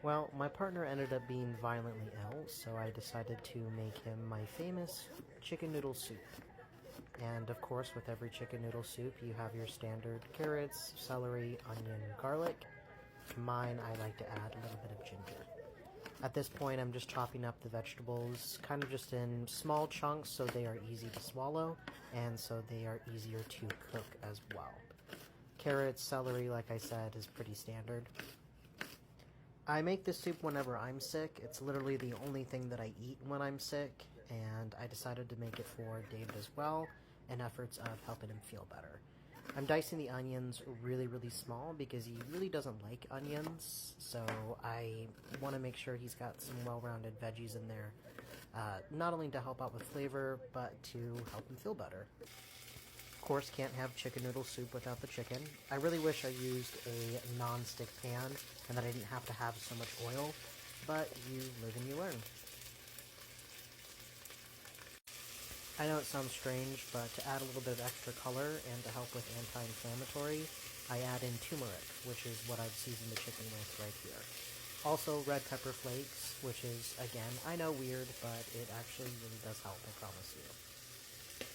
Well, my partner ended up being violently ill, so I decided to make him my famous chicken noodle soup. And of course, with every chicken noodle soup, you have your standard carrots, celery, onion, garlic. To mine, I like to add a little bit of ginger. At this point, I'm just chopping up the vegetables, kind of just in small chunks so they are easy to swallow, and so they are easier to cook as well. Carrots, celery, like I said, is pretty standard. I make this soup whenever I'm sick. It's literally the only thing that I eat when I'm sick, and I decided to make it for David as well, in efforts of helping him feel better. I'm dicing the onions really small because he really doesn't like onions, so I want to make sure he's got some well-rounded veggies in there, not only to help out with flavor, but to help him feel better. Of course, can't have chicken noodle soup without the chicken. I really wish I used a non-stick pan and that I didn't have to have so much oil, but you live and you learn. I know it sounds strange, but to add a little bit of extra color and to help with anti-inflammatory, I add in turmeric, which is what I've seasoned the chicken with right here. Also, red pepper flakes, which is, again, I know weird, but it actually really does help, I promise you.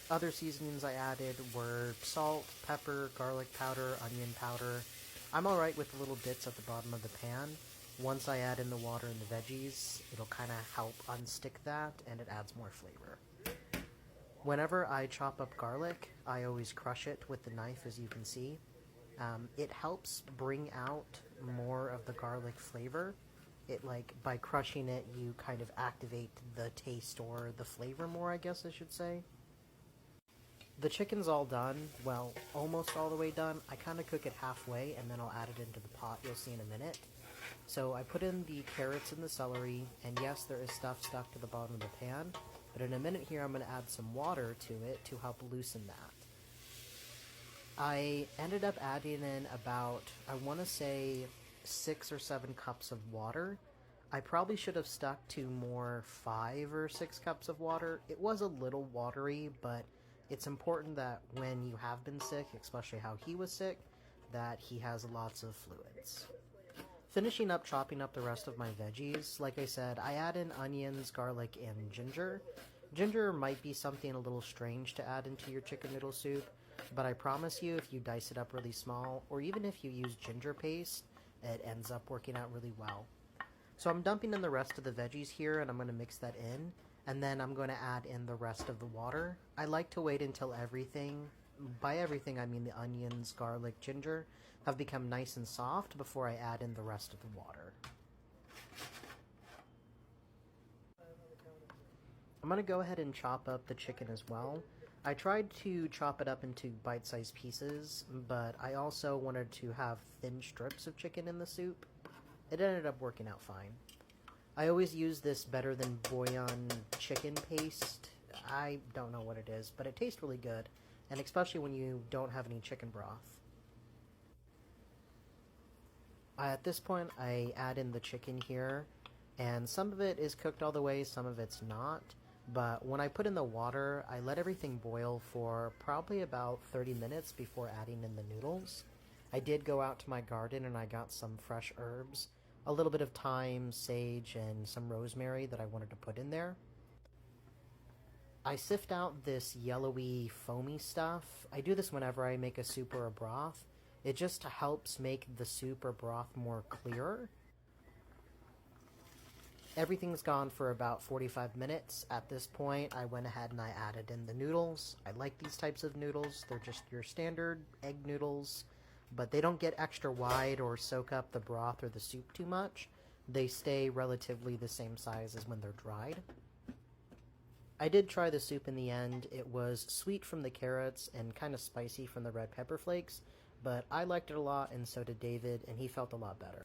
Other seasonings I added were salt, pepper, garlic powder, onion powder. I'm alright with the little bits at the bottom of the pan. Once I add in the water and the veggies, it'll kind of help unstick that, and it adds more flavor. Whenever I chop up garlic, I always crush it with the knife, as you can see. It helps bring out more of the garlic flavor. By crushing it, you kind of activate the taste or the flavor more, I guess I should say. The chicken's all done, well, almost all the way done. I kind of cook it halfway, and then I'll add it into the pot, you'll see in a minute. So I put in the carrots and the celery, and yes, there is stuff stuck to the bottom of the pan, but in a minute here I'm going to add some water to it to help loosen that. I ended up adding in about, I want to say, 6 or 7 cups of water. I probably should have stuck to more 5 or 6 cups of water. It was a little watery, but it's important that when you have been sick, especially how he was sick, that he has lots of fluids. Finishing up chopping up the rest of my veggies, like I said, I add in onions, garlic, and ginger. Ginger might be something a little strange to add into your chicken noodle soup, but I promise you if you dice it up really small, or even if you use ginger paste, it ends up working out really well. So I'm dumping in the rest of the veggies here, and I'm going to mix that in, and then I'm going to add in the rest of the water. I like to wait until everything, by everything I mean the onions, garlic, ginger, have become nice and soft before I add in the rest of the water. I'm going to go ahead and chop up the chicken as well. I tried to chop it up into bite-sized pieces, but I also wanted to have thin strips of chicken in the soup. It ended up working out fine. I always use this Better Than Bouillon chicken paste. I don't know what it is, but it tastes really good, and especially when you don't have any chicken broth. At this point, I add in the chicken here, and some of it is cooked all the way, some of it's not. But when I put in the water, I let everything boil for probably about 30 minutes before adding in the noodles. I did go out to my garden and I got some fresh herbs, a little bit of thyme, sage, and some rosemary that I wanted to put in there. I sift out this yellowy, foamy stuff. I do this whenever I make a soup or a broth. It just helps make the soup or broth more clear. Everything's gone for about 45 minutes. At this point, I went ahead and I added in the noodles. I like these types of noodles. They're just your standard egg noodles, but they don't get extra wide or soak up the broth or the soup too much. They stay relatively the same size as when they're dried. I did try the soup in the end. It was sweet from the carrots and kind of spicy from the red pepper flakes, but I liked it a lot and so did David, and he felt a lot better.